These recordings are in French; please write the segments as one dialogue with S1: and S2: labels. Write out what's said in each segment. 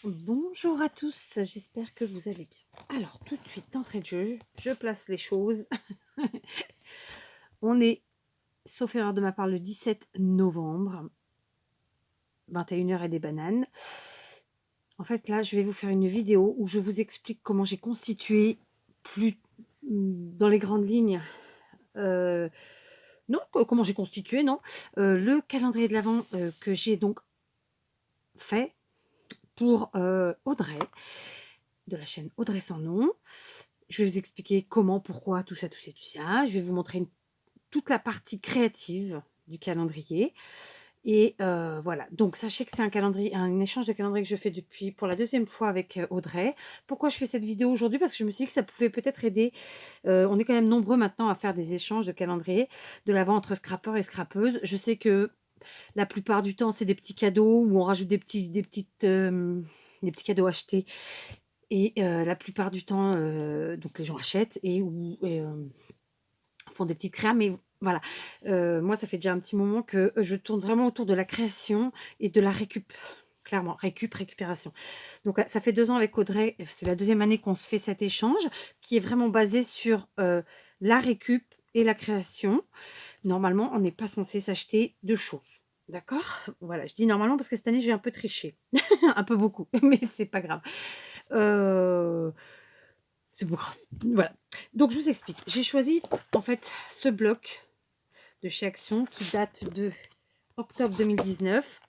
S1: Bonjour à tous, j'espère que vous allez bien. Alors, tout de suite, d'entrée de jeu, je place les choses. On est, sauf erreur de ma part, le 17 novembre, 21h et des bananes. En fait, là, je vais vous faire une vidéo où je vous explique comment j'ai constitué, plus dans les grandes lignes, non, comment j'ai constitué, non, le calendrier de l'Avent que j'ai donc fait pour Audrey, de la chaîne Audrey sans nom. Je vais vous expliquer comment, pourquoi, tout ça, tout ça, tout ça. Je vais vous montrer toute la partie créative du calendrier. Et voilà, donc sachez que c'est un calendrier, un échange de calendrier que je fais depuis pour la deuxième fois avec Audrey. Pourquoi je fais cette vidéo aujourd'hui? Parce que je me suis dit que ça pouvait peut-être aider. On est quand même nombreux maintenant à faire des échanges de calendrier de l'Avent entre scrappeurs et scrappeuses. Je sais que la plupart du temps, c'est des petits cadeaux où on rajoute des petits cadeaux achetés. Et la plupart du temps, donc les gens achètent et font des petites créas, mais voilà. Moi, ça fait déjà un petit moment que je tourne vraiment autour de la création et de la récup. Clairement, récupération. Donc, ça fait 2 ans avec Audrey, c'est la deuxième année qu'on se fait cet échange qui est vraiment basé sur la récup et la création. Normalement, on n'est pas censé s'acheter de choses. D'accord? Voilà, je dis normalement parce que cette année, j'ai un peu triché. Un peu beaucoup, mais c'est pas grave. C'est pas grave. Voilà. Donc, je vous explique. J'ai choisi en fait ce bloc de chez Action qui date de octobre 2019.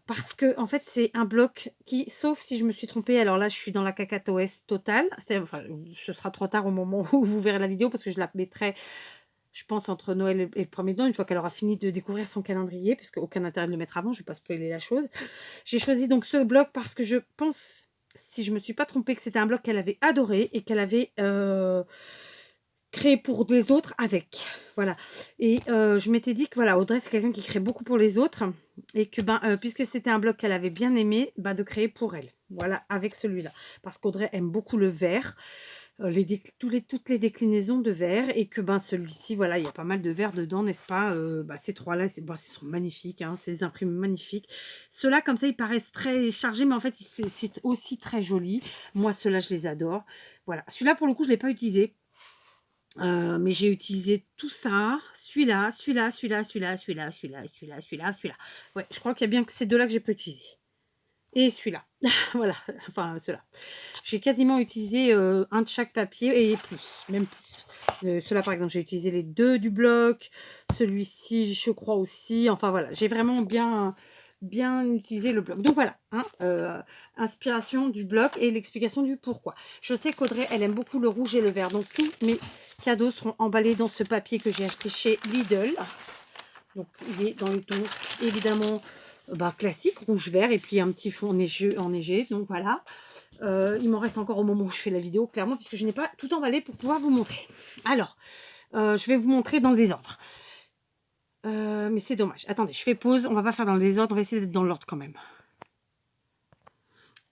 S1: Parce que en fait c'est un bloc qui, sauf si je me suis trompée, alors là je suis dans la cacatoès totale, enfin, ce sera trop tard au moment où vous verrez la vidéo parce que je la mettrai, je pense, entre Noël et le premier don, une fois qu'elle aura fini de découvrir son calendrier, parce qu'aucun intérêt de le mettre avant, je ne vais pas spoiler la chose. J'ai choisi donc ce bloc parce que je pense, si je ne me suis pas trompée, que c'était un bloc qu'elle avait adoré et qu'elle avait créé pour les autres avec. Voilà. Et je m'étais dit que voilà, Audrey, c'est quelqu'un qui crée beaucoup pour les autres et que puisque c'était un bloc qu'elle avait bien aimé, de créer pour elle. Voilà, avec celui-là. Parce qu'Audrey aime beaucoup le vert, toutes les déclinaisons de vert et que celui-ci, voilà, il y a pas mal de vert dedans, n'est-ce pas? Ces trois-là, ils sont magnifiques, hein, c'est des imprimés magnifiques. Ceux-là, comme ça, ils paraissent très chargés, mais en fait, c'est aussi très joli. Moi, ceux-là, je les adore. Voilà. Celui-là, pour le coup, je ne l'ai pas utilisé. Mais j'ai utilisé tout ça, celui-là, celui-là, celui-là, celui-là, celui-là, celui-là, celui-là, celui-là, celui-là. Ouais, je crois qu'il y a bien que ces deux-là que j'ai pas utilisé. Et celui-là. Voilà, enfin ceux-là. J'ai quasiment utilisé un de chaque papier et plus, même plus. Ceux-là, par exemple, j'ai utilisé les deux du bloc. Celui-ci, je crois aussi. Enfin voilà, j'ai vraiment bien utilisé le bloc. Donc voilà, hein, inspiration du bloc et l'explication du pourquoi. Je sais qu'Audrey, elle aime beaucoup le rouge et le vert. Donc tous mes cadeaux seront emballés dans ce papier que j'ai acheté chez Lidl. Donc il est dans les tons évidemment classique, rouge-vert, et puis un petit fond enneigé. Donc voilà. Il m'en reste encore au moment où je fais la vidéo, clairement, puisque je n'ai pas tout emballé pour pouvoir vous montrer. Alors, je vais vous montrer dans le désordre. Mais c'est dommage. Attendez, je fais pause. On va pas faire dans le désordre. On va essayer d'être dans l'ordre quand même.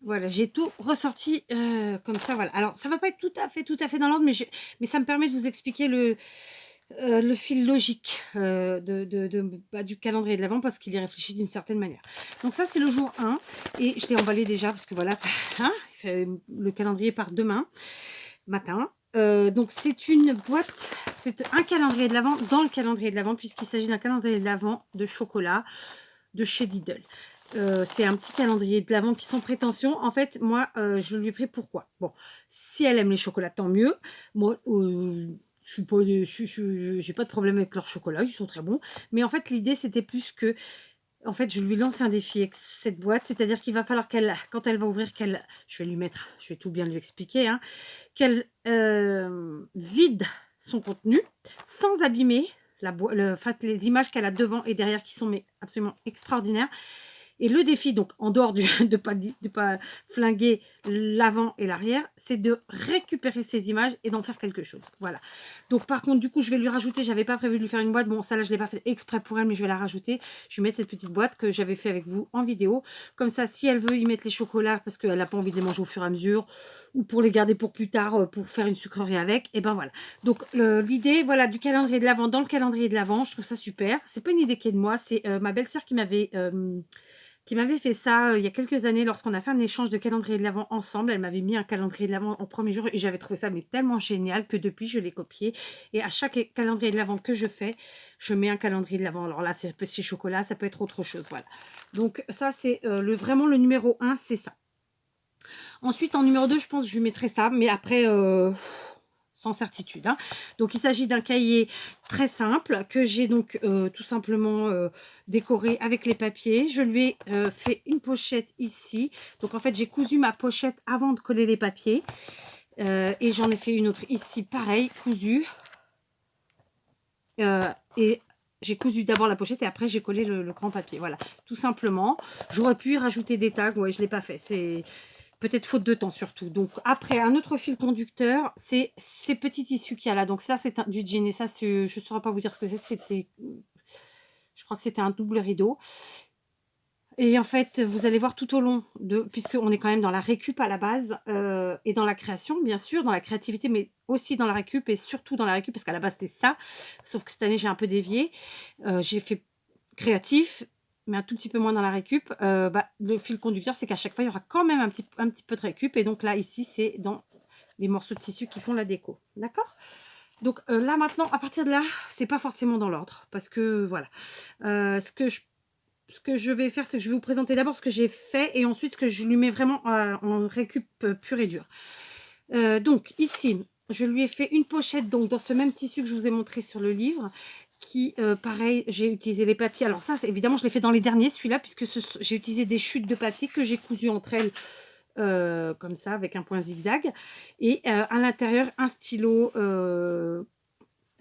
S1: Voilà, j'ai tout ressorti comme ça. Voilà. Alors, ça va pas être tout à fait dans l'ordre, mais ça me permet de vous expliquer le fil logique du calendrier de l'Avent parce qu'il y réfléchit d'une certaine manière. Donc ça, c'est le jour 1 et je l'ai emballé déjà parce que voilà, hein, le calendrier part demain matin. Donc c'est une boîte, c'est un calendrier de l'Avent dans le calendrier de l'Avent puisqu'il s'agit d'un calendrier de l'Avent de chocolat de chez Lidl. C'est un petit calendrier de l'Avent qui, sans prétention, en fait, moi, je lui ai pris pourquoi. Bon, si elle aime les chocolats, tant mieux. Moi, j'ai pas de problème avec leurs chocolats, ils sont très bons. Mais en fait, l'idée, c'était plus que, en fait, je lui lance un défi avec cette boîte. C'est-à-dire qu'il va falloir qu'elle, quand elle va ouvrir, je vais lui mettre, je vais tout bien lui expliquer, hein, qu'elle vide son contenu sans abîmer les images qu'elle a devant et derrière qui sont absolument extraordinaires. Et le défi, donc, en dehors de ne pas flinguer l'avant et l'arrière, c'est de récupérer ces images et d'en faire quelque chose. Voilà. Donc, par contre, du coup, je vais lui rajouter, j'avais pas prévu de lui faire une boîte. Bon, ça là, je l'ai pas fait exprès pour elle, mais je vais la rajouter. Je vais mettre cette petite boîte que j'avais fait avec vous en vidéo. Comme ça, si elle veut y mettre les chocolats, parce qu'elle n'a pas envie de les manger au fur et à mesure, ou pour les garder pour plus tard, pour faire une sucrerie avec, et ben voilà. Donc, l'idée, voilà, du calendrier de l'Avent dans le calendrier de l'Avent, je trouve ça super. C'est pas une idée qui est de moi, c'est ma belle-sœur qui m'avait qui m'avait fait ça, il y a quelques années lorsqu'on a fait un échange de calendrier de l'avent ensemble. Elle m'avait mis un calendrier de l'avent en premier jour et j'avais trouvé ça mais tellement génial que depuis je l'ai copié et à chaque calendrier de l'avent que je fais, je mets un calendrier de l'avent. Alors là, c'est chocolat, ça peut être autre chose, voilà. Donc ça, c'est vraiment le numéro 1, c'est ça. Ensuite, en numéro 2, je pense que je lui mettrai ça, mais après, sans certitude, hein. Donc, il s'agit d'un cahier très simple que j'ai donc tout simplement décoré avec les papiers. Je lui ai fait une pochette ici. Donc, en fait, j'ai cousu ma pochette avant de coller les papiers. Et j'en ai fait une autre ici, pareil, cousue. Et j'ai cousu d'abord la pochette et après j'ai collé le grand papier. Voilà, tout simplement. J'aurais pu y rajouter des tags, ouais, je ne l'ai pas fait. C'est peut-être faute de temps surtout. Donc après, un autre fil conducteur, c'est ces petits tissus qu'il y a là. Donc ça, c'est du jean et ça, je ne saurais pas vous dire ce que c'est. Je crois que c'était un double rideau. Et en fait, vous allez voir tout au long puisqu'on est quand même dans la récup à la base, et dans la création, bien sûr, dans la créativité, mais aussi dans la récup et surtout dans la récup, parce qu'à la base, c'était ça. Sauf que cette année, j'ai un peu dévié. J'ai fait créatif, mais un tout petit peu moins dans la récup. Le fil conducteur, c'est qu'à chaque fois, il y aura quand même un petit peu de récup. Et donc là, ici, c'est dans les morceaux de tissu qui font la déco. D'accord? Donc là, maintenant, à partir de là, c'est pas forcément dans l'ordre. Parce que, voilà. Ce que je vais faire, c'est que je vais vous présenter d'abord ce que j'ai fait et ensuite ce que je lui mets vraiment en récup pur et dur. Donc ici, je lui ai fait une pochette donc dans ce même tissu que je vous ai montré sur le livre qui, pareil, j'ai utilisé les papiers. Alors ça, évidemment, je l'ai fait dans les derniers, celui-là, puisque j'ai utilisé des chutes de papier que j'ai cousues entre elles comme ça, avec un point zigzag. Et à l'intérieur, un stylo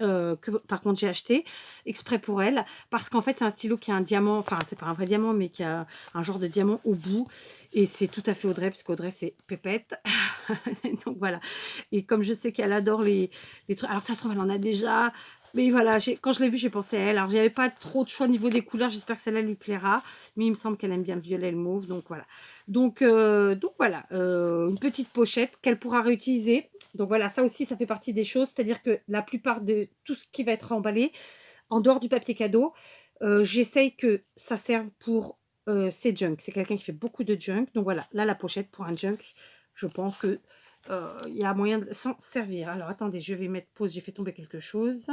S1: que par contre j'ai acheté exprès pour elle parce qu'en fait c'est un stylo qui a un diamant, enfin c'est pas un vrai diamant mais qui a un genre de diamant au bout et c'est tout à fait Audrey parce qu'Audrey c'est pépette. Donc voilà, et comme je sais qu'elle adore les trucs, alors ça se trouve elle en a déjà, mais voilà, quand je l'ai vue j'ai pensé à elle. Alors j'avais pas trop de choix au niveau des couleurs, j'espère que celle-là lui plaira, mais il me semble qu'elle aime bien le violet et le mauve, donc voilà. Donc voilà, une petite pochette qu'elle pourra réutiliser. Donc voilà, ça aussi, ça fait partie des choses. C'est-à-dire que la plupart de tout ce qui va être emballé, en dehors du papier cadeau, j'essaye que ça serve pour ses junk. C'est quelqu'un qui fait beaucoup de junk. Donc voilà, là, la pochette pour un junk, je pense que il y a moyen de s'en servir. Alors attendez, je vais mettre pause, j'ai fait tomber quelque chose.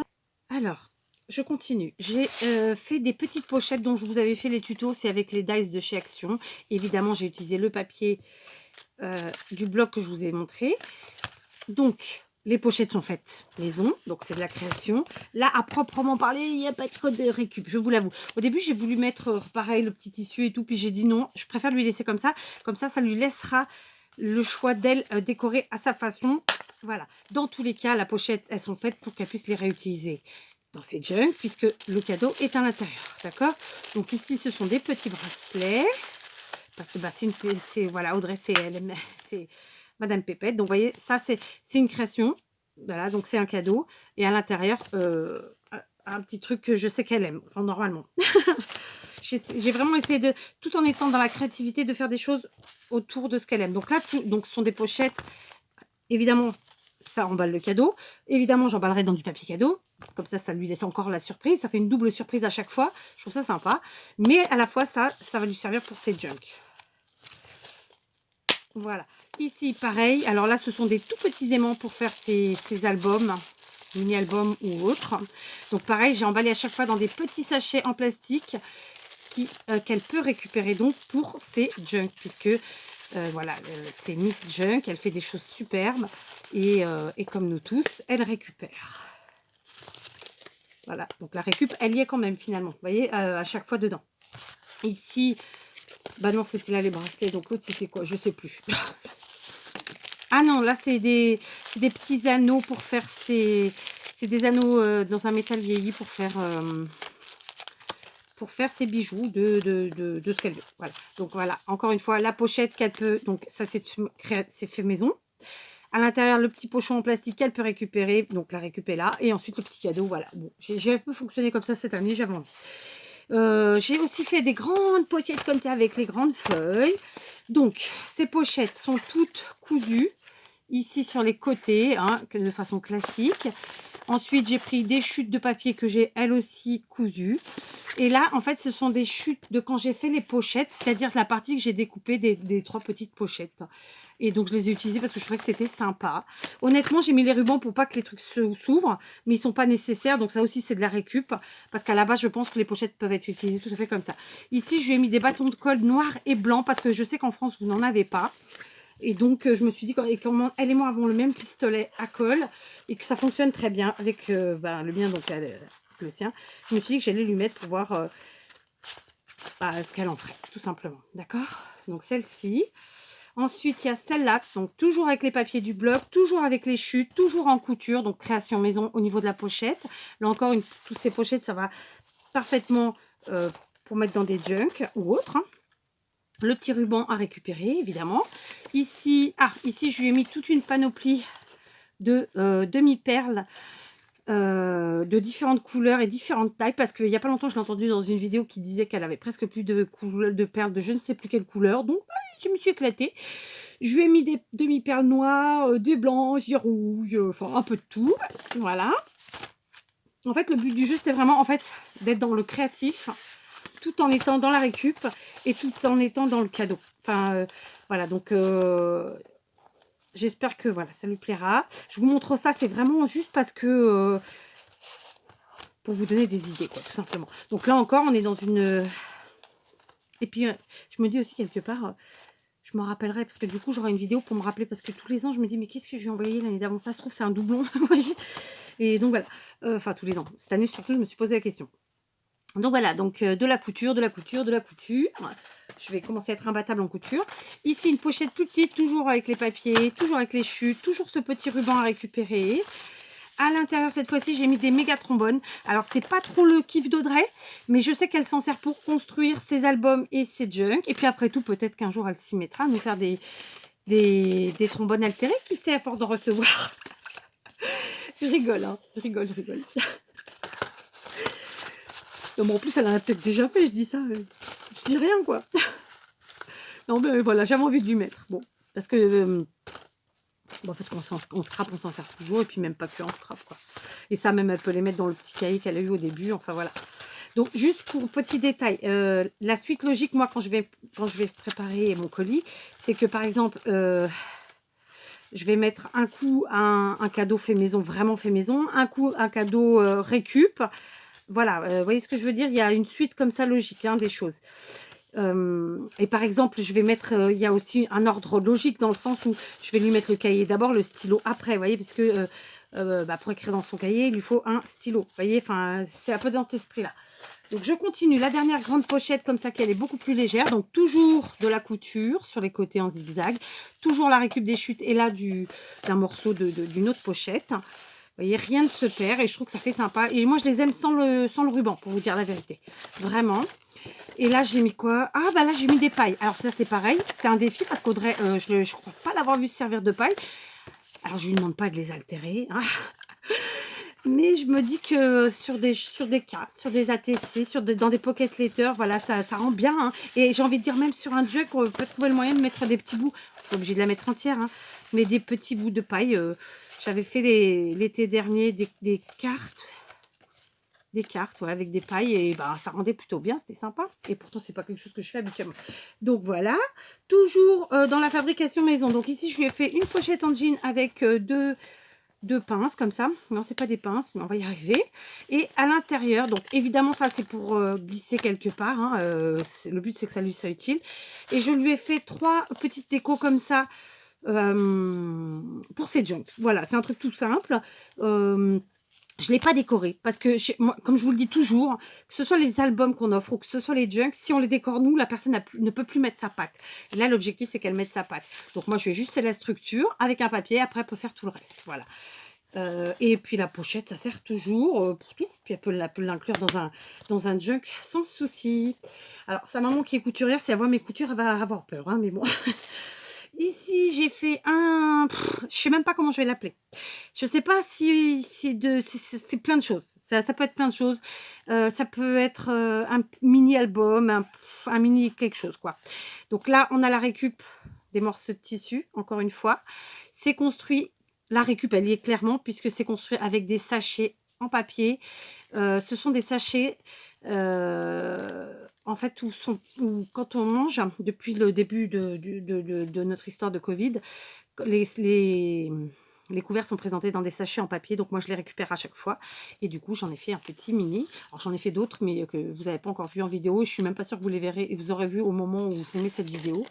S1: Alors, je continue. J'ai fait des petites pochettes dont je vous avais fait les tutos. C'est avec les dies de chez Action. Évidemment, j'ai utilisé le papier du blog que je vous ai montré. Donc, les pochettes sont faites maison, donc c'est de la création. Là, à proprement parler, il n'y a pas trop de récup, je vous l'avoue. Au début, j'ai voulu mettre pareil le petit tissu et tout, puis j'ai dit non, je préfère lui laisser comme ça. Comme ça lui laissera le choix d'elle décorer à sa façon. Voilà. Dans tous les cas, la pochette, elles sont faites pour qu'elle puisse les réutiliser dans ses junk, puisque le cadeau est à l'intérieur. D'accord? Donc ici, ce sont des petits bracelets. Parce que voilà, Audrey, c'est elle, c'est Madame Pépette. Donc, vous voyez, ça, c'est une création. Voilà, donc c'est un cadeau. Et à l'intérieur, un petit truc que je sais qu'elle aime, enfin, normalement. J'ai vraiment essayé de, tout en étant dans la créativité, de faire des choses autour de ce qu'elle aime. Donc là, ce sont des pochettes. Évidemment, ça emballe le cadeau. Évidemment, j'emballerai dans du papier cadeau. Comme ça lui laisse encore la surprise. Ça fait une double surprise à chaque fois. Je trouve ça sympa. Mais à la fois, ça va lui servir pour ses junk. Voilà. Ici, pareil. Alors là, ce sont des tout petits aimants pour faire ces albums, mini-albums ou autres. Donc pareil, j'ai emballé à chaque fois dans des petits sachets en plastique qu'elle peut récupérer donc pour ses junk. Puisque, voilà, c'est Miss Junk. Elle fait des choses superbes. Et comme nous tous, elle récupère. Voilà, donc la récup, elle y est quand même finalement. Vous voyez, à chaque fois dedans. Ici, bah non, c'était là les bracelets. Donc l'autre, c'était quoi? Je sais plus. Ah non, là, c'est des petits anneaux pour faire c'est des anneaux dans un métal vieilli pour faire ses bijoux de ce qu'elle veut. Voilà. Donc voilà, encore une fois, la pochette qu'elle peut. Donc ça, c'est fait maison. À l'intérieur, le petit pochon en plastique qu'elle peut récupérer. Donc la récupérer là. Et ensuite, le petit cadeau. Voilà. Bon, j'ai un peu fonctionné comme ça cette année. J'avais envie. J'ai aussi fait des grandes pochettes comme ça avec les grandes feuilles. Donc, ces pochettes sont toutes cousues ici sur les côtés, hein, de façon classique. Ensuite, j'ai pris des chutes de papier que j'ai elles aussi cousues. Et là, en fait, ce sont des chutes de quand j'ai fait les pochettes, c'est-à-dire la partie que j'ai découpée des 3 petites pochettes. Et donc, je les ai utilisées parce que je trouvais que c'était sympa. Honnêtement, j'ai mis les rubans pour pas que les trucs s'ouvrent, mais ils sont pas nécessaires. Donc, ça aussi, c'est de la récup. Parce qu'à la base, je pense que les pochettes peuvent être utilisées tout à fait comme ça. Ici, je lui ai mis des bâtons de colle noirs et blancs parce que je sais qu'en France, vous n'en avez pas. Et donc, je me suis dit, comment elle et moi avons le même pistolet à colle et que ça fonctionne très bien avec le mien, donc le sien. Je me suis dit que j'allais lui mettre pour voir ce qu'elle en ferait, tout simplement. D'accord? Donc, celle-ci. Ensuite, il y a celle-là, donc toujours avec les papiers du blog, toujours avec les chutes, toujours en couture, donc création maison au niveau de la pochette. Là encore, toutes ces pochettes, ça va parfaitement pour mettre dans des junks ou autres. Hein. Le petit ruban à récupérer, évidemment. Ici, je lui ai mis toute une panoplie de demi-perles de différentes couleurs et différentes tailles, parce qu'il n'y a pas longtemps, je l'ai entendu dans une vidéo qui disait qu'elle avait presque plus de perles de je ne sais plus quelle couleur. Donc, je me suis éclatée. Je lui ai mis des demi-perles noires, des blanches, des rouges, enfin un peu de tout. Voilà. En fait, le but du jeu, c'était vraiment d'être dans le créatif, tout en étant dans la récup et tout en étant dans le cadeau. Enfin, voilà, donc j'espère que voilà, ça lui plaira. Je vous montre ça, c'est vraiment juste parce que pour vous donner des idées, quoi, tout simplement. Donc là encore, on est dans une... Et puis, je me dis aussi quelque part, je me rappellerai, parce que du coup, j'aurai une vidéo pour me rappeler, parce que tous les ans, je me dis, mais qu'est-ce que je lui ai envoyé l'année d'avant? Ça se trouve, c'est un doublon, vous voyez. Et donc voilà, enfin tous les ans. Cette année, surtout, je me suis posé la question. Donc voilà, donc de la couture, de la couture, de la couture. Je vais commencer à être imbattable en couture. Ici, une pochette plus petite, toujours avec les papiers, toujours avec les chutes, toujours ce petit ruban à récupérer. À l'intérieur, cette fois-ci, j'ai mis des méga trombones. Alors, c'est pas trop le kiff d'Audrey, mais je sais qu'elle s'en sert pour construire ses albums et ses junks. Et puis après tout, peut-être qu'un jour, elle s'y mettra à nous faire des trombones altérés. Qui sait, à force d'en recevoir. Je rigole, hein. Je rigole. Non, mais en plus, elle a peut-être déjà fait, je dis ça. Je dis rien, quoi. Non, mais voilà, j'avais envie de lui mettre. Bon, parce que... parce qu'on scrape, on s'en sert toujours, et puis même pas que en scrape, quoi. Et ça, même, elle peut les mettre dans le petit cahier qu'elle a eu au début, enfin, voilà. Donc, juste pour petit détail, la suite logique, moi, quand je vais préparer mon colis, c'est que, par exemple, je vais mettre un coup un cadeau fait maison, vraiment fait maison, un coup un cadeau récup. Voilà, vous voyez ce que je veux dire? Il y a une suite comme ça logique, hein, des choses. Et par exemple, je vais mettre, il y a aussi un ordre logique dans le sens où je vais lui mettre le cahier d'abord, le stylo après, vous voyez, parce que pour écrire dans son cahier, il lui faut un stylo, vous voyez, enfin, c'est un peu dans cet esprit-là. Donc, je continue. La dernière grande pochette comme ça, qu'elle est beaucoup plus légère. Donc, toujours de la couture sur les côtés en zigzag. Toujours la récup des chutes et là, d'un morceau d'une autre pochette. Vous voyez, rien ne se perd et je trouve que ça fait sympa. Et moi, je les aime sans le ruban, pour vous dire la vérité. Vraiment. Et là, j'ai mis quoi? Ah, bah là, j'ai mis des pailles. Alors, ça, c'est pareil. C'est un défi parce qu'Audrey, je ne crois pas l'avoir vu se servir de paille. Alors, je ne lui demande pas de les altérer. Hein. Mais je me dis que sur des cartes, sur des ATC, dans des pocket letters, voilà, ça rend bien. Hein. Et j'ai envie de dire, même sur un jug, on peut trouver le moyen de mettre des petits bouts. Pas obligé de la mettre entière, hein, mais des petits bouts de paille. J'avais fait l'été dernier des cartes. Des cartes, ouais, avec des pailles, et bah, ça rendait plutôt bien, c'était sympa. Et pourtant, c'est pas quelque chose que je fais habituellement. Donc voilà, toujours dans la fabrication maison. Donc ici, je lui ai fait une pochette en jean avec deux pinces comme ça. Non, c'est pas des pinces, mais on va y arriver. Et à l'intérieur, donc évidemment, ça c'est pour glisser quelque part. Hein, le but, c'est que ça lui soit utile. Et je lui ai fait 3 petites décos comme ça pour ses junks. Voilà, c'est un truc tout simple. Je ne l'ai pas décoré parce que, moi, comme je vous le dis toujours, que ce soit les albums qu'on offre ou que ce soit les junks, si on les décore nous, la personne ne peut plus mettre sa patte. Et là, l'objectif, c'est qu'elle mette sa patte. Donc, moi, je vais juste la structure avec un papier. Après, elle peut faire tout le reste. Voilà. Et puis, la pochette, ça sert toujours pour tout. Puis, elle peut l'inclure dans un junk sans souci. Alors, sa maman qui est couturière, si elle voit mes coutures, elle va avoir peur. Hein, mais bon... Ici, j'ai fait je sais même pas comment je vais l'appeler. Je sais pas si c'est plein de choses. Ça peut être plein de choses. Ça peut être un mini album, un mini quelque chose, quoi. Donc là, on a la récup des morceaux de tissu, encore une fois. C'est construit la récup, elle y est clairement, puisque c'est construit avec des sachets en papier. Ce sont des sachets, en fait, où quand on mange, depuis le début de notre histoire de Covid, les les les couverts sont présentés dans des sachets en papier, donc moi je les récupère à chaque fois et du coup, j'en ai fait un petit mini. Alors j'en ai fait d'autres, mais que vous n'avez pas encore vu en vidéo. Je suis même pas sûre que vous les verrez et vous aurez vu au moment où je filmez cette vidéo.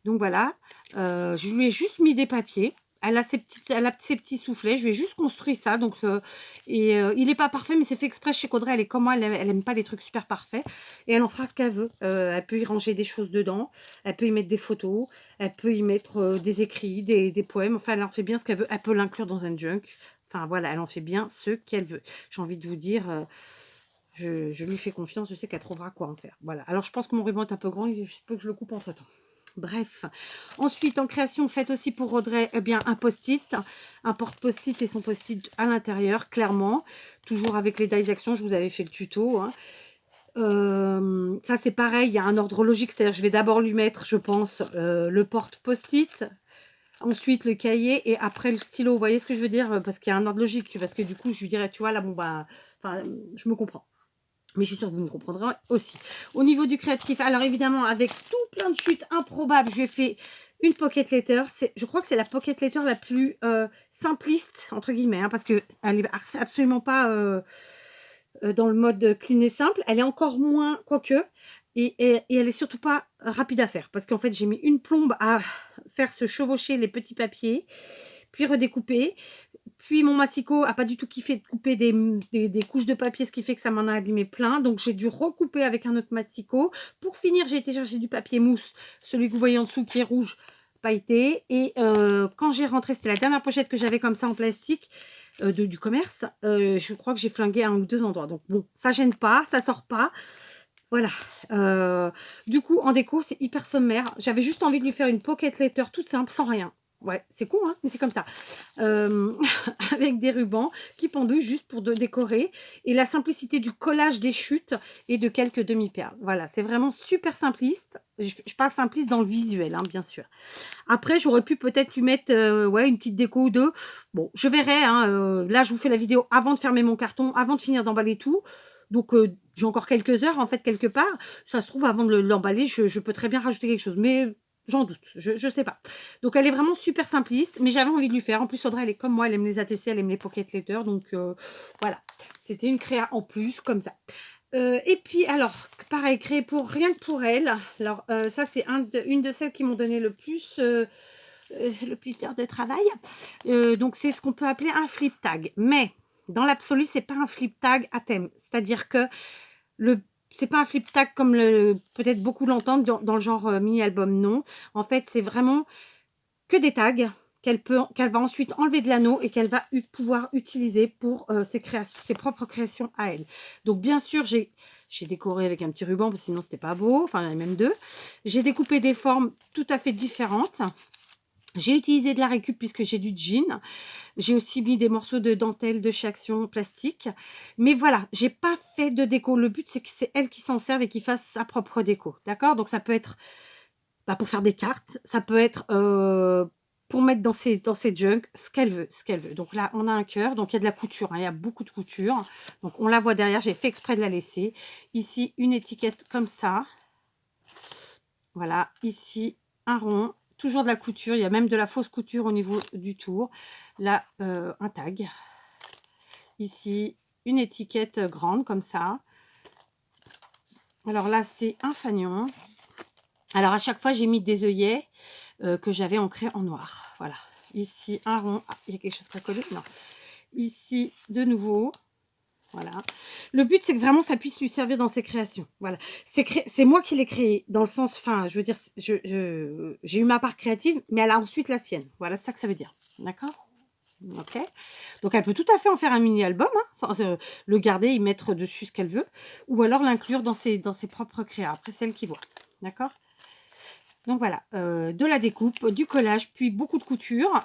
S1: Donc voilà, je lui ai juste mis des papiers. Elle a ses petits soufflets. Je lui ai juste construit ça. Donc, il n'est pas parfait, mais c'est fait exprès chez Caudray. Elle est comme moi, elle aime pas les trucs super parfaits. Et elle en fera ce qu'elle veut. Elle peut y ranger des choses dedans. Elle peut y mettre des photos. Elle peut y mettre des écrits, des poèmes. Enfin, elle en fait bien ce qu'elle veut. Elle peut l'inclure dans un junk. Enfin voilà, elle en fait bien ce qu'elle veut. J'ai envie de vous dire, je lui fais confiance. Je sais qu'elle trouvera quoi en faire. Voilà. Alors, je pense que mon ruban est un peu grand. Je peux que je le coupe entre temps. Bref, ensuite en création, faites aussi pour Audrey eh bien, un post-it, un porte-post-it et son post-it à l'intérieur, clairement, toujours avec les dies action, je vous avais fait le tuto. Hein. Ça c'est pareil, il y a un ordre logique, c'est-à-dire je vais d'abord lui mettre, je pense, le porte-post-it, ensuite le cahier et après le stylo, vous voyez ce que je veux dire? Parce qu'il y a un ordre logique, parce que du coup je lui dirais, tu vois, là, bon, bah, enfin, je me comprends. Mais je suis sûre que vous me comprendrez aussi. Au niveau du créatif, alors évidemment, avec tout plein de chutes improbables, je lui ai fait une pocket letter. Je crois que c'est la pocket letter la plus simpliste, entre guillemets, hein, parce qu'elle n'est absolument pas dans le mode clean et simple. Elle est encore moins, quoique, et elle est surtout pas rapide à faire. Parce qu'en fait, j'ai mis une plombe à faire se chevaucher les petits papiers, puis redécouper. Puis mon massicot a pas du tout kiffé de couper des couches de papier, ce qui fait que ça m'en a abîmé plein. Donc j'ai dû recouper avec un autre massicot. Pour finir, j'ai été chercher du papier mousse, celui que vous voyez en dessous qui est rouge, pailleté. Et quand j'ai rentré, c'était la dernière pochette que j'avais comme ça en plastique du commerce. Je crois que j'ai flingué à un ou deux endroits. Donc bon, ça gêne pas, ça sort pas. Voilà. Du coup, en déco, c'est hyper sommaire. J'avais juste envie de lui faire une pocket letter toute simple, sans rien. Ouais, c'est con, hein, mais c'est comme ça. Avec des rubans qui pendouillent juste pour décorer. Et la simplicité du collage des chutes et de quelques demi-perles. Voilà, c'est vraiment super simpliste. Je parle simpliste dans le visuel, hein, bien sûr. Après, j'aurais pu peut-être lui mettre ouais, une petite déco ou deux. Bon, je verrai. Hein, là, je vous fais la vidéo avant de fermer mon carton, avant de finir d'emballer tout. Donc, j'ai encore quelques heures, en fait, quelque part. Ça se trouve, avant de l'emballer, je peux très bien rajouter quelque chose. Mais j'en doute, je ne sais pas. Donc, elle est vraiment super simpliste, mais j'avais envie de lui faire. En plus, Audrey, elle est comme moi, elle aime les ATC, elle aime les pocket letters. Donc, voilà. C'était une créa en plus, comme ça. Et puis, alors, pareil, créé pour rien que pour elle. Alors, ça, c'est une de celles qui m'ont donné le plus d'heures de travail. Donc, c'est ce qu'on peut appeler un flip tag. Mais, dans l'absolu, c'est pas un flip tag à thème. C'est-à-dire que c'est pas un flip tag comme peut-être beaucoup l'entendent dans le genre mini-album, non. En fait, c'est vraiment que des tags qu'elle va ensuite enlever de l'anneau et qu'elle va pouvoir utiliser pour ses propres créations à elle. Donc, bien sûr, j'ai décoré avec un petit ruban, parce que sinon, c'était pas beau. Enfin, il y en a même deux. J'ai découpé des formes tout à fait différentes. J'ai utilisé de la récup puisque j'ai du jean. J'ai aussi mis des morceaux de dentelle de chez Action plastique. Mais voilà, j'ai pas fait de déco. Le but, c'est que c'est elle qui s'en serve et qui fasse sa propre déco. D'accord? Donc, ça peut être pour faire des cartes. Ça peut être pour mettre dans ses junk, ce qu'elle veut, Donc là, on a un cœur. Donc, il y a de la couture. Hein, il y a beaucoup de couture. Donc, on la voit derrière. J'ai fait exprès de la laisser. Ici, une étiquette comme ça. Voilà. Ici, un rond. Toujours de la couture, il y a même de la fausse couture au niveau du tour. Là, un tag. Ici, une étiquette grande comme ça. Alors là, c'est un fanion. Alors à chaque fois, j'ai mis des œillets que j'avais ancrés en noir. Voilà. Ici, un rond. Ah, il y a quelque chose qui a collé. Non. Ici, de nouveau. Voilà. Le but, c'est que vraiment, ça puisse lui servir dans ses créations. Voilà. C'est moi qui l'ai créé, dans le sens, enfin, je veux dire, j'ai eu ma part créative, mais elle a ensuite la sienne. Voilà, c'est ça que ça veut dire. D'accord? Ok. Donc, elle peut tout à fait en faire un mini-album, hein, sans le garder et mettre dessus ce qu'elle veut, ou alors l'inclure dans ses propres créas. Après, c'est elle qui voit. D'accord? Donc, voilà. De la découpe, du collage, puis beaucoup de couture.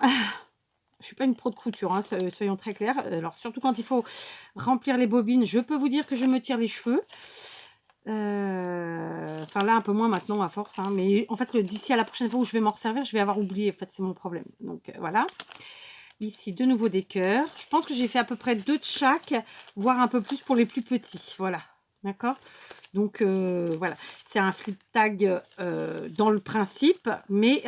S1: Je ne suis pas une pro de couture, hein, soyons très clairs. Alors, surtout quand il faut remplir les bobines, je peux vous dire que je me tire les cheveux. Enfin, là, un peu moins maintenant, à force. Hein, mais en fait, d'ici à la prochaine fois où je vais m'en resservir, je vais avoir oublié. En fait, c'est mon problème. Donc, voilà. Ici, de nouveau des cœurs. Je pense que j'ai fait à peu près 2 de chaque, voire un peu plus pour les plus petits. Voilà, d'accord. Donc, voilà, c'est un flip tag dans le principe, mais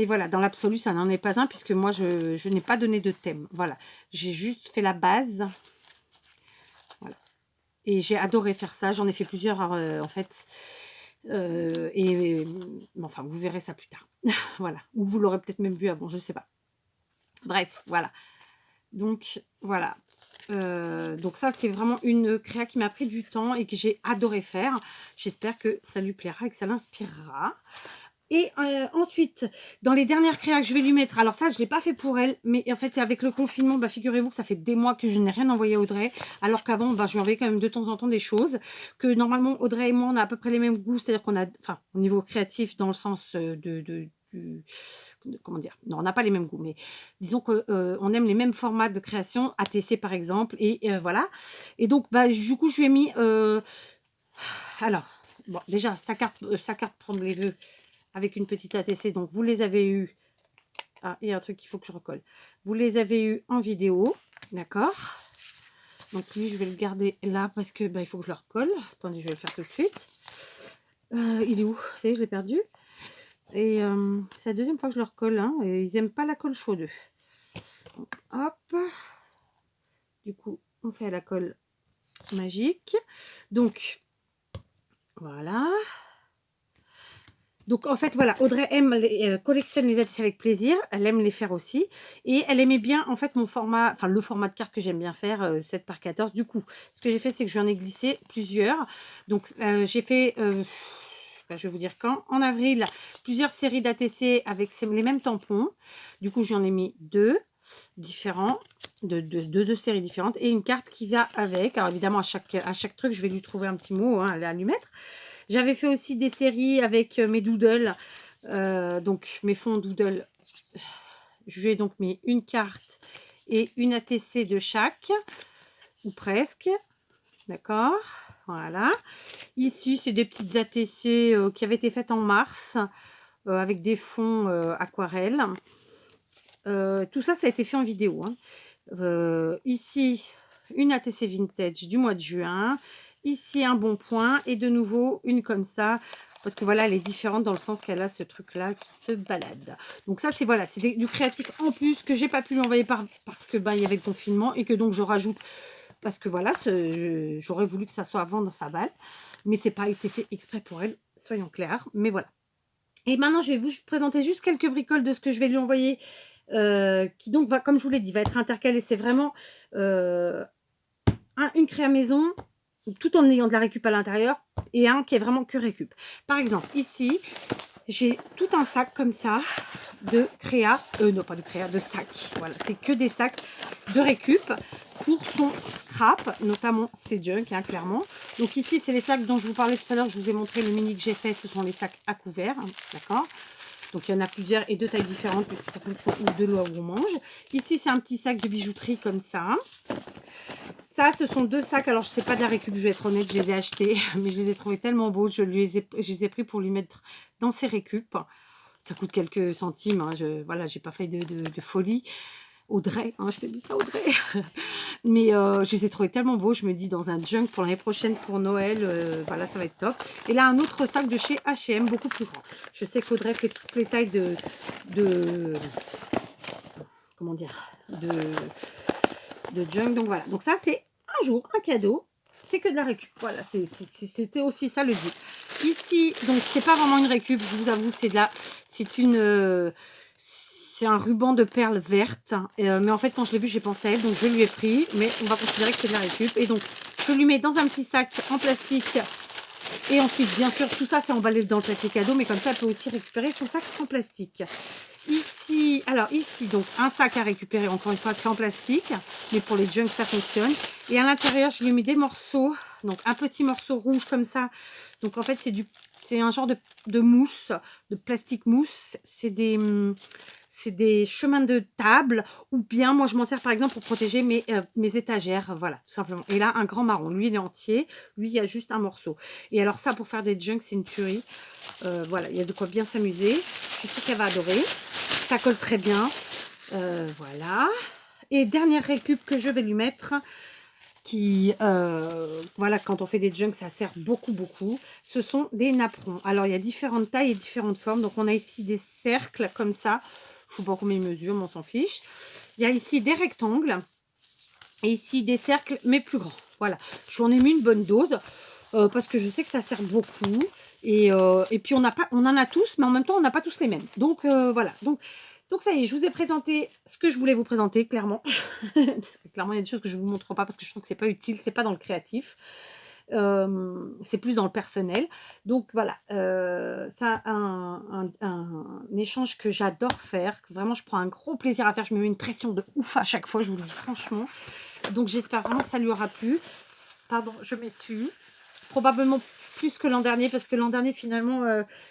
S1: voilà, dans l'absolu, ça n'en est pas un puisque moi, je n'ai pas donné de thème. Voilà, j'ai juste fait la base. Voilà. Et j'ai adoré faire ça. J'en ai fait plusieurs, en fait. Enfin, vous verrez ça plus tard. Voilà. Ou vous l'aurez peut-être même vu avant, je ne sais pas. Bref, voilà. Donc, voilà. Donc ça, c'est vraiment une créa qui m'a pris du temps et que j'ai adoré faire. J'espère que ça lui plaira et que ça l'inspirera. Et ensuite, dans les dernières créas que je vais lui mettre, alors ça, je ne l'ai pas fait pour elle, mais en fait, avec le confinement, bah, figurez-vous que ça fait des mois que je n'ai rien envoyé à Audrey, alors qu'avant, bah, je lui envoyais quand même de temps en temps des choses, que normalement, Audrey et moi, on a à peu près les mêmes goûts, c'est-à-dire qu'on a, enfin, au niveau créatif, dans le sens comment dire, non, on n'a pas les mêmes goûts, mais disons qu'on aime les mêmes formats de création, ATC par exemple, et voilà. Et donc, bah, du coup, je lui ai mis, alors, bon, déjà, sa carte prendre les vœux, avec une petite ATC, donc vous les avez eu. Ah, il y a un truc qu'il faut que je recolle. Vous les avez eu en vidéo, d'accord. Donc lui, je vais le garder là parce que bah, il faut que je le recolle. Attendez, je vais le faire tout de suite. Il est où? Vous savez, je l'ai perdu. Et c'est la deuxième fois que je le recolle. Hein, et ils n'aiment pas la colle chaude. Donc, hop. Du coup, on fait la colle magique. Donc, voilà. Donc, en fait, voilà, Audrey collectionne les ATC avec plaisir. Elle aime les faire aussi. Et elle aimait bien, en fait, mon format, enfin, le format de carte que j'aime bien faire, 7 par 14. Du coup, ce que j'ai fait, c'est que j'en ai glissé plusieurs. Donc, j'ai fait, je vais vous dire quand, en avril, plusieurs séries d'ATC avec les mêmes tampons. Du coup, j'en ai mis 2 différents, de deux séries différentes. Et une carte qui va avec. Alors, évidemment, à chaque truc, je vais lui trouver un petit mot à lui mettre. J'avais fait aussi des séries avec mes doodles, donc mes fonds doodle. Je lui ai donc mis une carte et une ATC de chaque, ou presque. D'accord, voilà. Ici, c'est des petites ATC qui avaient été faites en mars, avec des fonds aquarelles. Tout ça, ça a été fait en vidéo. Hein. Ici, une ATC vintage du mois de juin. Ici, un bon point. Et de nouveau, une comme ça. Parce que voilà, elle est différente dans le sens qu'elle a ce truc-là qui se balade. Donc ça, c'est voilà, c'est du créatif en plus que j'ai pas pu lui envoyer parce que il y avait le confinement et que donc je rajoute parce que voilà, j'aurais voulu que ça soit avant dans sa balle. Mais c'est pas été fait exprès pour elle, soyons clairs. Mais voilà. Et maintenant, je vais vous présenter juste quelques bricoles de ce que je vais lui envoyer. Qui donc va, comme je vous l'ai dit, va être intercalé. C'est vraiment une créa maison, tout en ayant de la récup à l'intérieur, et un qui est vraiment que récup. Par exemple, ici, j'ai tout un sac comme ça de créa, non pas de créa, de sacs. Voilà, c'est que des sacs de récup pour son scrap, notamment ses junk, hein, clairement. Donc ici, c'est les sacs dont je vous parlais tout à l'heure, je vous ai montré le mini que j'ai fait, ce sont les sacs à couvert, hein, d'accord. Donc il y en a plusieurs et de tailles différentes, puisque ça fonction de l'eau où on mange. Ici, c'est un petit sac de bijouterie comme ça. Ça, ce sont 2 sacs. Alors, je ne sais pas de la récup, je vais être honnête, je les ai achetés, mais je les ai trouvés tellement beaux. Je les ai pris pour lui mettre dans ses récup. Ça coûte quelques centimes. Hein. Voilà, j'ai pas fait de folie. Audrey, hein, je te dis ça, Audrey. Mais je les ai trouvés tellement beaux. Je me dis, dans un junk pour l'année prochaine, pour Noël, voilà, ça va être top. Et là, un autre sac de chez H&M, beaucoup plus grand. Je sais qu'Audrey fait toutes les tailles comment dire, de junk. Donc voilà. Donc ça, c'est un jour, un cadeau. C'est que de la récup. Voilà, c'était aussi ça le but. Ici, donc c'est pas vraiment une récup, je vous avoue, c'est un ruban de perles vertes. Mais en fait, quand je l'ai vu, j'ai pensé à elle, donc je lui ai pris. Mais on va considérer que c'est de la récup. Et donc, je lui mets dans un petit sac en plastique. Et ensuite, bien sûr, tout ça, c'est emballé dans le papier cadeau. Mais comme ça, elle peut aussi récupérer son sac en plastique. Ici, alors ici, donc un sac à récupérer, encore une fois, c'est en plastique, mais pour les junks, ça fonctionne. Et à l'intérieur, je lui ai mis des morceaux, donc un petit morceau rouge comme ça. Donc en fait, c'est un genre de mousse, de plastique mousse. C'est des chemins de table, ou bien moi je m'en sers par exemple pour protéger mes étagères, voilà, tout simplement. Et là, un grand marron, lui il est entier, lui il y a juste un morceau. Et alors ça, pour faire des junks, c'est une tuerie. Voilà, il y a de quoi bien s'amuser. Je suis sûre qu'elle va adorer. Ça colle très bien. Voilà. Et dernière récup que je vais lui mettre, qui, voilà, quand on fait des junks, ça sert beaucoup, beaucoup. Ce sont des napperons. Alors, il y a différentes tailles et différentes formes. Donc, on a ici des cercles comme ça. Je ne sais pas combien ils mesurent, mais on s'en fiche. Il y a ici des rectangles et ici des cercles, mais plus grands. Voilà, j'en ai mis une bonne dose parce que je sais que ça sert beaucoup. Et puis, on en a tous, mais en même temps, on n'a pas tous les mêmes. Donc, voilà. Donc, ça y est, je vous ai présenté ce que je voulais vous présenter, clairement. Clairement, il y a des choses que je ne vous montre pas parce que je trouve que c'est pas utile, c'est pas dans le créatif. C'est plus dans le personnel. Donc voilà, ça un échange que j'adore faire, que vraiment je prends un gros plaisir à faire. Je me mets une pression de ouf à chaque fois, je vous le dis franchement. Donc j'espère vraiment que ça lui aura plu. Pardon, je m'essuie. Probablement plus que l'an dernier parce que l'an dernier finalement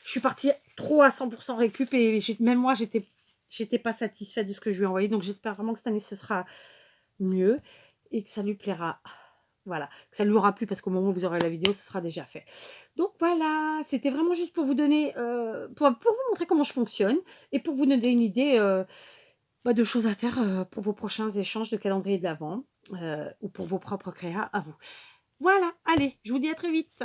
S1: je suis partie trop à 100% récup et même moi j'étais pas satisfaite de ce que je lui ai envoyé. Donc j'espère vraiment que cette année ce sera mieux et que ça lui plaira. Voilà, que ça lui aura plu parce qu'au moment où vous aurez la vidéo, ce sera déjà fait. Donc voilà, c'était vraiment juste pour vous donner, pour vous montrer comment je fonctionne et pour vous donner une idée de choses à faire pour vos prochains échanges de calendrier de l'Avent ou pour vos propres créas à vous. Voilà, allez, je vous dis à très vite.